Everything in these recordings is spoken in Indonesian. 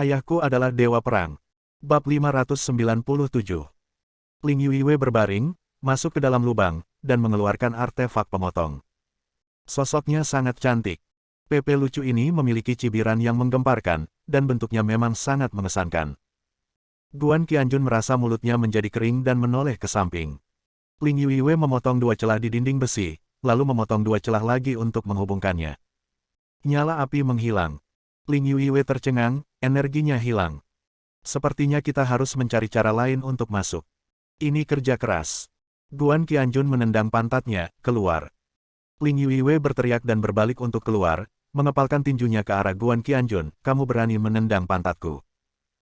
Ayahku adalah dewa perang. Bab 597. Ling Yuiwei berbaring, masuk ke dalam lubang, dan mengeluarkan artefak pemotong. Sosoknya sangat cantik. Pepe lucu ini memiliki cibiran yang menggemparkan, dan bentuknya memang sangat mengesankan. Guan Qianjun merasa mulutnya menjadi kering dan menoleh ke samping. Ling Yuiwei memotong dua celah di dinding besi, lalu memotong dua celah lagi untuk menghubungkannya. Nyala api menghilang. Ling Yuiwei tercengang, energinya hilang. Sepertinya kita harus mencari cara lain untuk masuk. Ini kerja keras. Guan Qianjun menendang pantatnya, keluar. Ling Yuiwei berteriak dan berbalik untuk keluar, mengepalkan tinjunya ke arah Guan Qianjun, kamu berani menendang pantatku.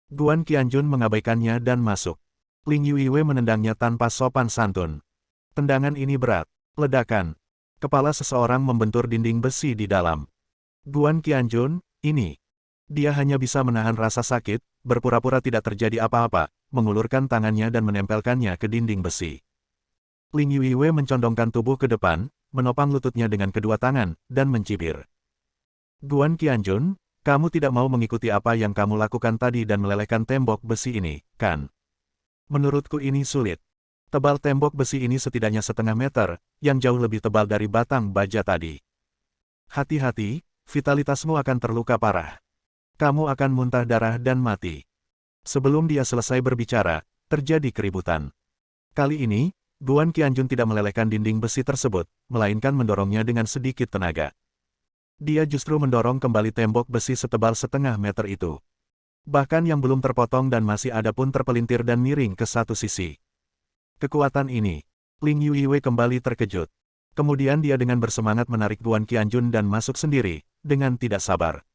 Guan Qianjun mengabaikannya dan masuk. Ling Yuiwei menendangnya tanpa sopan santun. Tendangan ini berat. Ledakan. Kepala seseorang membentur dinding besi di dalam. Guan Qianjun, ini. Dia hanya bisa menahan rasa sakit, berpura-pura tidak terjadi apa-apa, mengulurkan tangannya dan menempelkannya ke dinding besi. Ling Yuiwei mencondongkan tubuh ke depan, menopang lututnya dengan kedua tangan, dan mencibir. Guan Qianjun, kamu tidak mau mengikuti apa yang kamu lakukan tadi dan melelehkan tembok besi ini, kan? Menurutku ini sulit. Tebal tembok besi ini setidaknya setengah meter, yang jauh lebih tebal dari batang baja tadi. Hati-hati, vitalitasmu akan terluka parah. Kamu akan muntah darah dan mati. Sebelum dia selesai berbicara, terjadi keributan. Kali ini, Guan Qianjun tidak melelehkan dinding besi tersebut, melainkan mendorongnya dengan sedikit tenaga. Dia justru mendorong kembali tembok besi setebal setengah meter itu. Bahkan yang belum terpotong dan masih ada pun terpelintir dan miring ke satu sisi. Kekuatan ini, Ling Yuiwei kembali terkejut. Kemudian dia dengan bersemangat menarik Guan Qianjun dan masuk sendiri, dengan tidak sabar.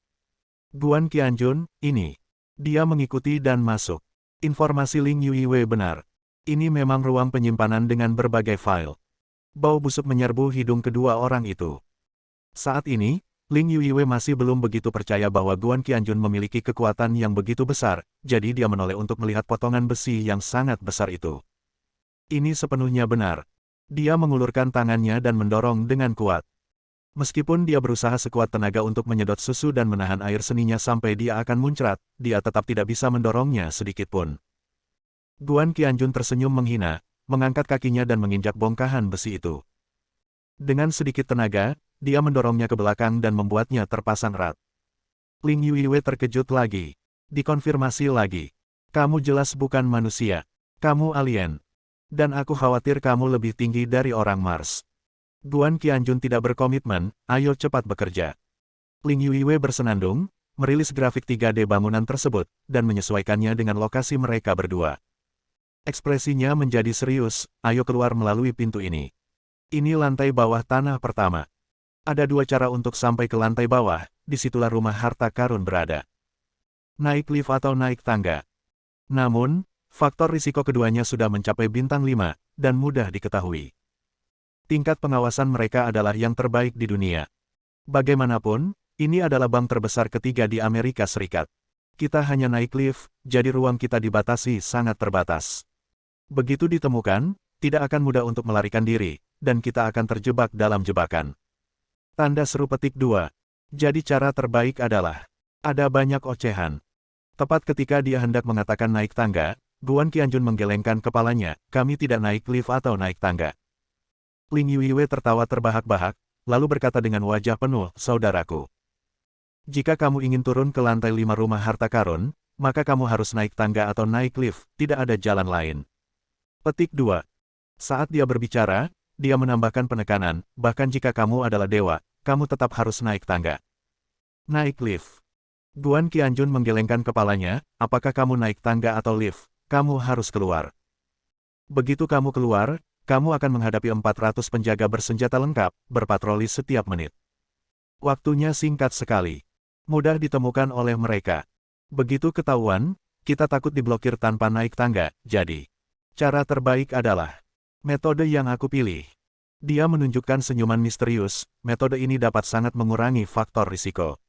Guan Qianjun, ini. Dia mengikuti dan masuk. Informasi Ling Yuiwei benar. Ini memang ruang penyimpanan dengan berbagai file. Bau busuk menyerbu hidung kedua orang itu. Saat ini, Ling Yuiwei masih belum begitu percaya bahwa Guan Qianjun memiliki kekuatan yang begitu besar, jadi dia menoleh untuk melihat potongan besi yang sangat besar itu. Ini sepenuhnya benar. Dia mengulurkan tangannya dan mendorong dengan kuat. Meskipun dia berusaha sekuat tenaga untuk menyedot susu dan menahan air seninya sampai dia akan muncrat, dia tetap tidak bisa mendorongnya sedikitpun. Guan Qianjun tersenyum menghina, mengangkat kakinya dan menginjak bongkahan besi itu. Dengan sedikit tenaga, dia mendorongnya ke belakang dan membuatnya terpasang erat. Ling Yuiwei terkejut lagi. Dikonfirmasi lagi. Kamu jelas bukan manusia. Kamu alien. Dan aku khawatir kamu lebih tinggi dari orang Mars. Guan Qianjun tidak berkomitmen, ayo cepat bekerja. Ling Yuiwei bersenandung, merilis grafik 3D bangunan tersebut, dan menyesuaikannya dengan lokasi mereka berdua. Ekspresinya menjadi serius, ayo keluar melalui pintu ini. Ini lantai bawah tanah pertama. Ada dua cara untuk sampai ke lantai bawah, disitulah rumah harta karun berada. Naik lift atau naik tangga. Namun, faktor risiko keduanya sudah mencapai bintang 5, dan mudah diketahui. Tingkat pengawasan mereka adalah yang terbaik di dunia. Bagaimanapun, ini adalah bank terbesar ketiga di Amerika Serikat. Kita hanya naik lift, jadi ruang kita dibatasi sangat terbatas. Begitu ditemukan, tidak akan mudah untuk melarikan diri, dan kita akan terjebak dalam jebakan. Tanda seru petik 2. Jadi cara terbaik adalah, ada banyak ocehan. Tepat ketika dia hendak mengatakan naik tangga, Guan Qianjun menggelengkan kepalanya, kami tidak naik lift atau naik tangga. Ling Yuiwei tertawa terbahak-bahak, lalu berkata dengan wajah penuh, saudaraku. Jika kamu ingin turun ke lantai 5 rumah harta karun, maka kamu harus naik tangga atau naik lift, tidak ada jalan lain. Petik 2. Saat dia berbicara, dia menambahkan penekanan, bahkan jika kamu adalah dewa, kamu tetap harus naik tangga. Naik lift. Guan Qianjun menggelengkan kepalanya, apakah kamu naik tangga atau lift, kamu harus keluar. Begitu kamu keluar, kamu akan menghadapi 400 penjaga bersenjata lengkap, berpatroli setiap menit. Waktunya singkat sekali. Mudah ditemukan oleh mereka. Begitu ketahuan, kita takut diblokir tanpa naik tangga, jadi. Cara terbaik adalah metode yang aku pilih. Dia menunjukkan senyuman misterius, metode ini dapat sangat mengurangi faktor risiko.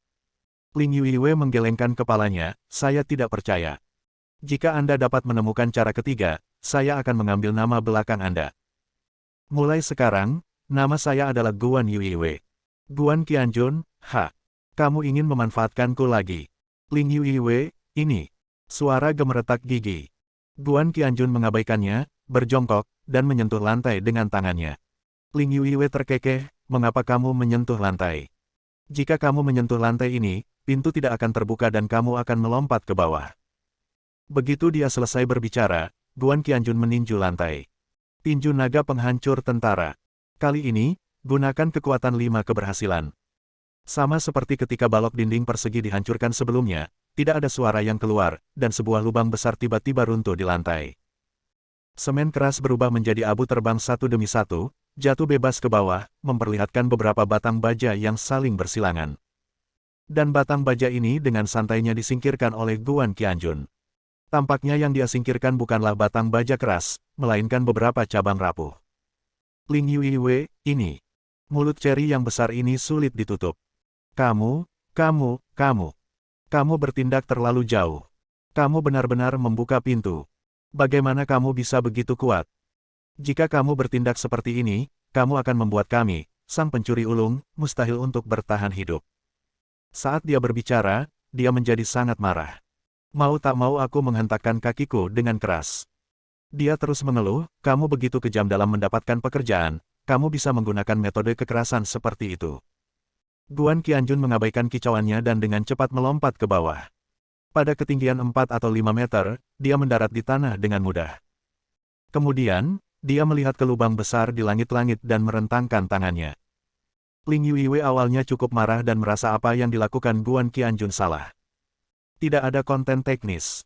Ling Yuiwei menggelengkan kepalanya, saya tidak percaya. Jika Anda dapat menemukan cara ketiga, saya akan mengambil nama belakang Anda. Mulai sekarang, nama saya adalah Guan Yuiwei. Guan Qianjun, kamu ingin memanfaatkanku lagi. Ling Yuiwei, Ini. Suara gemeretak gigi. Guan Qianjun mengabaikannya, berjongkok, dan menyentuh lantai dengan tangannya. Ling Yuiwei terkekeh, mengapa kamu menyentuh lantai? Jika kamu menyentuh lantai ini, pintu tidak akan terbuka dan kamu akan melompat ke bawah. Begitu dia selesai berbicara, Guan Qianjun meninju lantai. Tinju naga penghancur tentara. Kali ini, gunakan kekuatan 5 keberhasilan. Sama seperti ketika balok dinding persegi dihancurkan sebelumnya, tidak ada suara yang keluar, dan sebuah lubang besar tiba-tiba runtuh di lantai. Semen keras berubah menjadi abu terbang satu demi satu, jatuh bebas ke bawah, memperlihatkan beberapa batang baja yang saling bersilangan. Dan batang baja ini dengan santainya disingkirkan oleh Guan Qianjun. Tampaknya yang dia singkirkan bukanlah batang baja keras, melainkan beberapa cabang rapuh. Ling Yuiwei, ini. Mulut Cherry yang besar ini sulit ditutup. Kamu bertindak terlalu jauh. Kamu benar-benar membuka pintu. Bagaimana kamu bisa begitu kuat? Jika kamu bertindak seperti ini, kamu akan membuat kami, sang pencuri ulung, mustahil untuk bertahan hidup. Saat dia berbicara, dia menjadi sangat marah. Mau tak mau aku menghentakkan kakiku dengan keras. Dia terus mengeluh, kamu begitu kejam dalam mendapatkan pekerjaan, kamu bisa menggunakan metode kekerasan seperti itu. Guan Qianjun mengabaikan kicauannya dan dengan cepat melompat ke bawah. Pada ketinggian 4 atau 5 meter, dia mendarat di tanah dengan mudah. Kemudian, dia melihat ke lubang besar di langit-langit dan merentangkan tangannya. Ling Yuiwei awalnya cukup marah dan merasa apa yang dilakukan Guan Qianjun salah. Tidak ada konten teknis.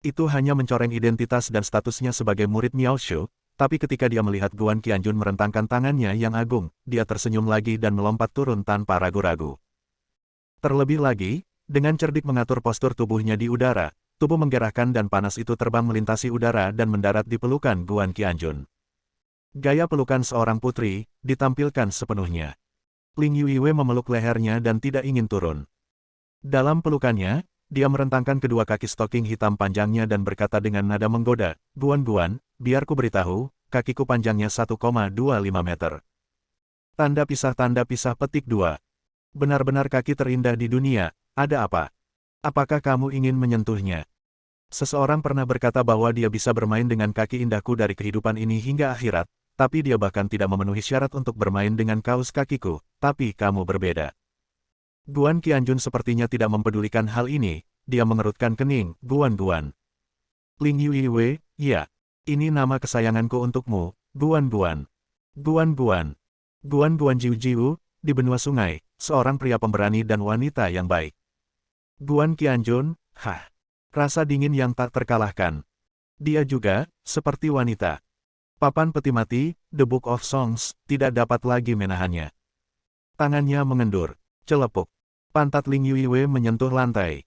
Itu hanya mencoreng identitas dan statusnya sebagai murid Miao Shu, tapi ketika dia melihat Guan Qianjun merentangkan tangannya yang agung, dia tersenyum lagi dan melompat turun tanpa ragu-ragu. Terlebih lagi, dengan cerdik mengatur postur tubuhnya di udara, tubuh menggerahkan dan panas itu terbang melintasi udara dan mendarat di pelukan Guan Qianjun. Gaya pelukan seorang putri, ditampilkan sepenuhnya. Ling Yuiwei memeluk lehernya dan tidak ingin turun. Dalam pelukannya, dia merentangkan kedua kaki stoking hitam panjangnya dan berkata dengan nada menggoda, Guan, biar ku beritahu, kakiku panjangnya 1,25 meter. Tanda pisah petik 2. Benar-benar kaki terindah di dunia, ada apa? Apakah kamu ingin menyentuhnya? Seseorang pernah berkata bahwa dia bisa bermain dengan kaki indahku dari kehidupan ini hingga akhirat, tapi dia bahkan tidak memenuhi syarat untuk bermain dengan kaus kakiku, tapi kamu berbeda. Guan Qianjun sepertinya tidak mempedulikan hal ini, dia mengerutkan kening, Guan. Ling Yuiwei, ya. Ini nama kesayanganku untukmu, Guan. Guan Jiu, di benua sungai, seorang pria pemberani dan wanita yang baik. Guan Qianjun, rasa dingin yang tak terkalahkan. Dia juga, seperti wanita. Papan peti mati, The Book of Songs, tidak dapat lagi menahannya. Tangannya mengendur. Celepuk. Pantat Ling Yuiwei menyentuh lantai.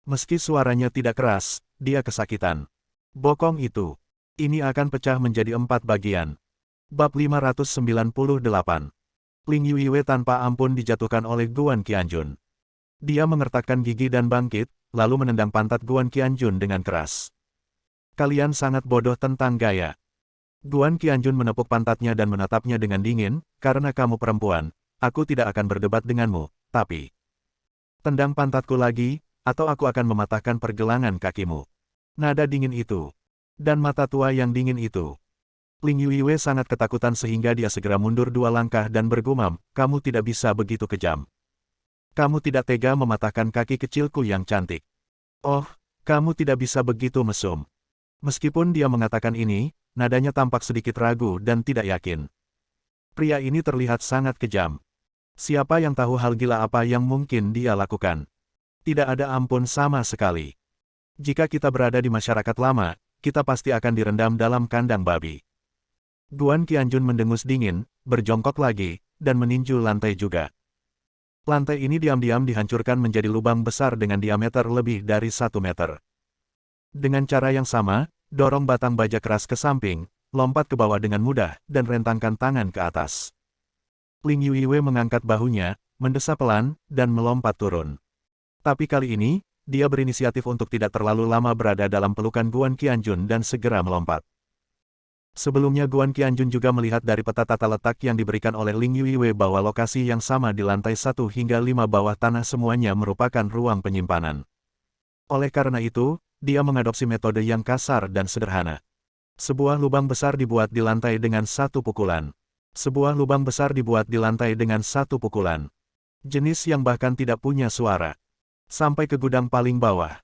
Meski suaranya tidak keras, dia kesakitan. Bokong itu. Ini akan pecah menjadi 4 bagian. Bab 598. Ling Yuiwei tanpa ampun dijatuhkan oleh Guan Qianjun. Dia mengertakkan gigi dan bangkit, lalu menendang pantat Guan Qianjun dengan keras. Kalian sangat bodoh tentang gaya. Guan Qianjun menepuk pantatnya dan menatapnya dengan dingin, karena kamu perempuan, aku tidak akan berdebat denganmu, tapi tendang pantatku lagi, atau aku akan mematahkan pergelangan kakimu. Nada dingin itu. Dan mata tua yang dingin itu. Ling Yuiwei sangat ketakutan sehingga dia segera mundur 2 langkah dan bergumam, kamu tidak bisa begitu kejam. Kamu tidak tega mematahkan kaki kecilku yang cantik. Oh, kamu tidak bisa begitu mesum. Meskipun dia mengatakan ini, nadanya tampak sedikit ragu dan tidak yakin. Pria ini terlihat sangat kejam. Siapa yang tahu hal gila apa yang mungkin dia lakukan? Tidak ada ampun sama sekali. Jika kita berada di masyarakat lama, kita pasti akan direndam dalam kandang babi. Guan Qianjun mendengus dingin, berjongkok lagi, dan meninju lantai juga. Lantai ini diam-diam dihancurkan menjadi lubang besar dengan diameter lebih dari 1 meter. Dengan cara yang sama, dorong batang baja keras ke samping, lompat ke bawah dengan mudah, dan rentangkan tangan ke atas. Ling Yuiwei mengangkat bahunya, mendesah pelan, dan melompat turun. Tapi kali ini, dia berinisiatif untuk tidak terlalu lama berada dalam pelukan Guan Qianjun dan segera melompat. Sebelumnya Guan Qianjun juga melihat dari peta tata letak yang diberikan oleh Ling Yuiwei bahwa lokasi yang sama di lantai 1 hingga 5 bawah tanah semuanya merupakan ruang penyimpanan. Oleh karena itu, dia mengadopsi metode yang kasar dan sederhana. Sebuah lubang besar dibuat di lantai dengan satu pukulan. Sebuah lubang besar dibuat di lantai dengan satu pukulan. Jenis yang bahkan tidak punya suara. Sampai ke gudang paling bawah.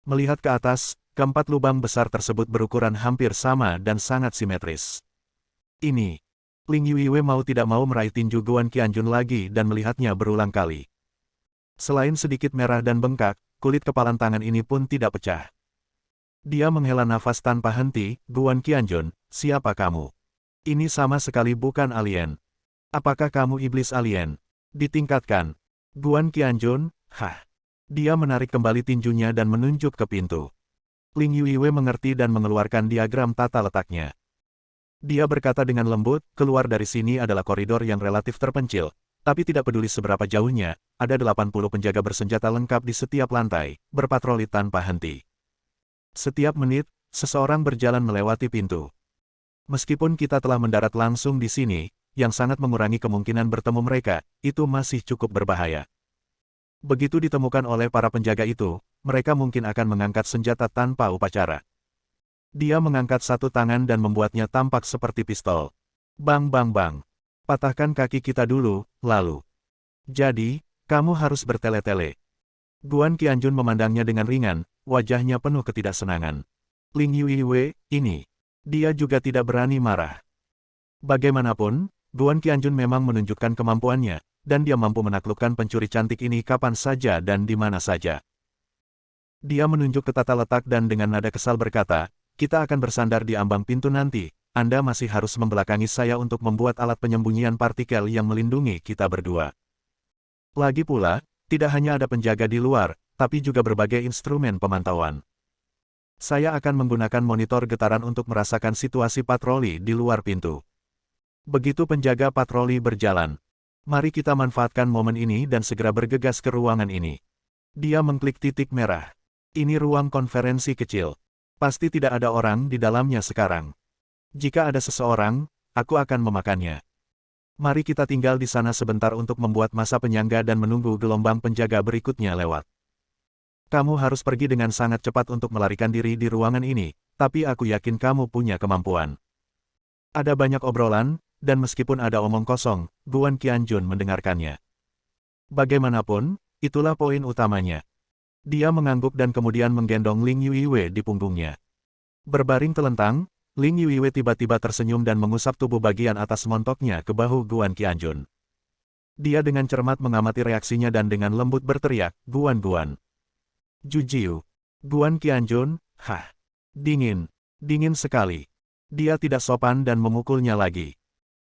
Melihat ke atas, keempat lubang besar tersebut berukuran hampir sama dan sangat simetris. Ini. Ling Yuiwei mau tidak mau meraih tinju Guan Qianjun lagi dan melihatnya berulang kali. Selain sedikit merah dan bengkak, kulit kepalan tangan ini pun tidak pecah. Dia menghela nafas tanpa henti. Guan Qianjun, siapa kamu? Ini sama sekali bukan alien. Apakah kamu iblis alien? Ditingkatkan. Guan Qianjun, hah. Dia menarik kembali tinjunya dan menunjuk ke pintu. Ling Yuiwei mengerti dan mengeluarkan diagram tata letaknya. Dia berkata dengan lembut, keluar dari sini adalah koridor yang relatif terpencil, tapi tidak peduli seberapa jauhnya, ada 80 penjaga bersenjata lengkap di setiap lantai, berpatroli tanpa henti. Setiap menit, seseorang berjalan melewati pintu. Meskipun kita telah mendarat langsung di sini, yang sangat mengurangi kemungkinan bertemu mereka, itu masih cukup berbahaya. Begitu ditemukan oleh para penjaga itu, mereka mungkin akan mengangkat senjata tanpa upacara. Dia mengangkat satu tangan dan membuatnya tampak seperti pistol. Bang bang bang. Patahkan kaki kita dulu, lalu. Jadi, kamu harus bertele-tele. Guan Qianjun memandangnya dengan ringan, wajahnya penuh ketidaksenangan. Ling Yuiwei, ini. Dia juga tidak berani marah. Bagaimanapun, Guan Qianjun memang menunjukkan kemampuannya, dan dia mampu menaklukkan pencuri cantik ini kapan saja dan di mana saja. Dia menunjuk ke tata letak dan dengan nada kesal berkata, kita akan bersandar di ambang pintu nanti, Anda masih harus membelakangi saya untuk membuat alat penyembunyian partikel yang melindungi kita berdua. Lagi pula, tidak hanya ada penjaga di luar, tapi juga berbagai instrumen pemantauan. Saya akan menggunakan monitor getaran untuk merasakan situasi patroli di luar pintu. Begitu penjaga patroli berjalan, mari kita manfaatkan momen ini dan segera bergegas ke ruangan ini. Dia mengklik titik merah. Ini ruang konferensi kecil. Pasti tidak ada orang di dalamnya sekarang. Jika ada seseorang, aku akan memakannya. Mari kita tinggal di sana sebentar untuk membuat masa penyangga dan menunggu gelombang penjaga berikutnya lewat. Kamu harus pergi dengan sangat cepat untuk melarikan diri di ruangan ini, tapi aku yakin kamu punya kemampuan. Ada banyak obrolan, dan meskipun ada omong kosong, Guan Qianjun mendengarkannya. Bagaimanapun, itulah poin utamanya. Dia mengangguk dan kemudian menggendong Ling Yuiwei di punggungnya. Berbaring telentang, Ling Yuiwei tiba-tiba tersenyum dan mengusap tubuh bagian atas montoknya ke bahu Guan Qianjun. Dia dengan cermat mengamati reaksinya dan dengan lembut berteriak, Guan. Jujiu. Guan Qianjun, hah. Dingin. Dingin sekali. Dia tidak sopan dan memukulnya lagi.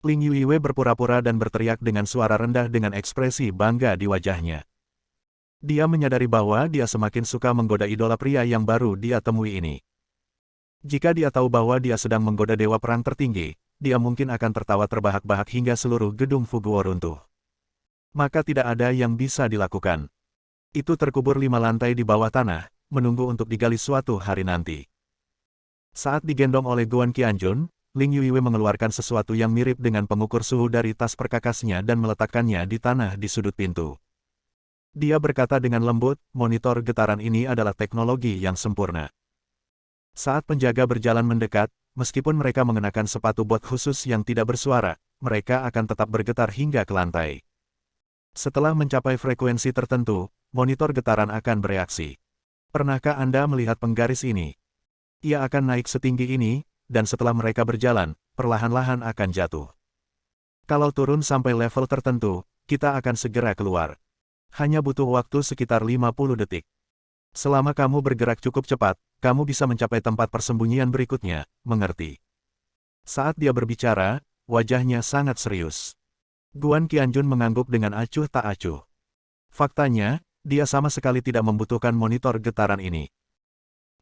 Ling Yuiwei berpura-pura dan berteriak dengan suara rendah dengan ekspresi bangga di wajahnya. Dia menyadari bahwa dia semakin suka menggoda idola pria yang baru dia temui ini. Jika dia tahu bahwa dia sedang menggoda dewa perang tertinggi, dia mungkin akan tertawa terbahak-bahak hingga seluruh gedung Fuguo runtuh. Maka tidak ada yang bisa dilakukan. Itu terkubur 5 lantai di bawah tanah, menunggu untuk digali suatu hari nanti. Saat digendong oleh Guan Qianjun, Ling Yuiwei mengeluarkan sesuatu yang mirip dengan pengukur suhu dari tas perkakasnya dan meletakkannya di tanah di sudut pintu. Dia berkata dengan lembut, monitor getaran ini adalah teknologi yang sempurna. Saat penjaga berjalan mendekat, meskipun mereka mengenakan sepatu bot khusus yang tidak bersuara, mereka akan tetap bergetar hingga ke lantai. Setelah mencapai frekuensi tertentu, monitor getaran akan bereaksi. Pernahkah Anda melihat penggaris ini? Ia akan naik setinggi ini, dan setelah mereka berjalan, perlahan-lahan akan jatuh. Kalau turun sampai level tertentu, kita akan segera keluar. Hanya butuh waktu sekitar 50 detik. Selama kamu bergerak cukup cepat, kamu bisa mencapai tempat persembunyian berikutnya, mengerti? Saat dia berbicara, wajahnya sangat serius. Guan Qianjun mengangguk dengan acuh tak acuh. Faktanya, dia sama sekali tidak membutuhkan monitor getaran ini.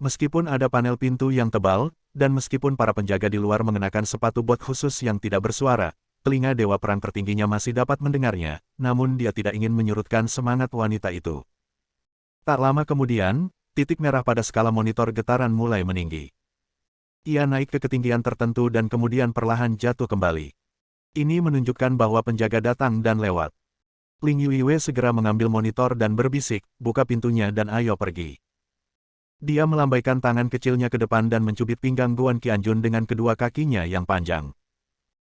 Meskipun ada panel pintu yang tebal, dan meskipun para penjaga di luar mengenakan sepatu bot khusus yang tidak bersuara, telinga dewa perang tertingginya masih dapat mendengarnya, namun dia tidak ingin menyurutkan semangat wanita itu. Tak lama kemudian, titik merah pada skala monitor getaran mulai meninggi. Ia naik ke ketinggian tertentu dan kemudian perlahan jatuh kembali. Ini menunjukkan bahwa penjaga datang dan lewat. Ling Yuiwei segera mengambil monitor dan berbisik, buka pintunya dan ayo pergi. Dia melambaikan tangan kecilnya ke depan dan mencubit pinggang Guan Qianjun dengan kedua kakinya yang panjang.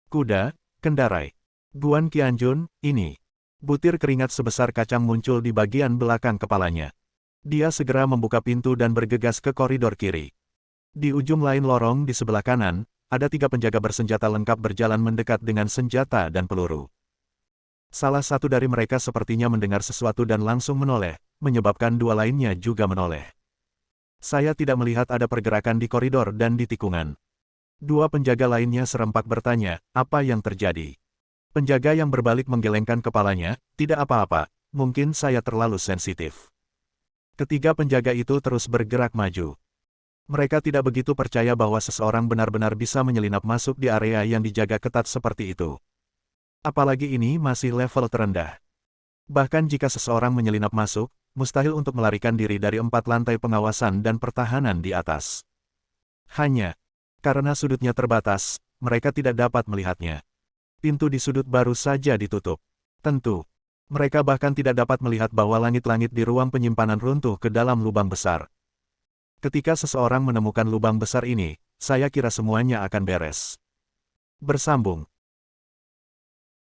Kuda, kendarai. Guan Qianjun, ini. Butir keringat sebesar kacang muncul di bagian belakang kepalanya. Dia segera membuka pintu dan bergegas ke koridor kiri. Di ujung lain lorong di sebelah kanan, ada 3 penjaga bersenjata lengkap berjalan mendekat dengan senjata dan peluru. Salah satu dari mereka sepertinya mendengar sesuatu dan langsung menoleh, menyebabkan 2 lainnya juga menoleh. Saya tidak melihat ada pergerakan di koridor dan di tikungan. 2 penjaga lainnya serempak bertanya, apa yang terjadi? Penjaga yang berbalik menggelengkan kepalanya, tidak apa-apa, mungkin saya terlalu sensitif. Ketiga penjaga itu terus bergerak maju. Mereka tidak begitu percaya bahwa seseorang benar-benar bisa menyelinap masuk di area yang dijaga ketat seperti itu. Apalagi ini masih level terendah. Bahkan jika seseorang menyelinap masuk, mustahil untuk melarikan diri dari 4 lantai pengawasan dan pertahanan di atas. Hanya karena sudutnya terbatas, mereka tidak dapat melihatnya. Pintu di sudut baru saja ditutup. Tentu, mereka bahkan tidak dapat melihat bahwa langit-langit di ruang penyimpanan runtuh ke dalam lubang besar. Ketika seseorang menemukan lubang besar ini, saya kira semuanya akan beres. Bersambung.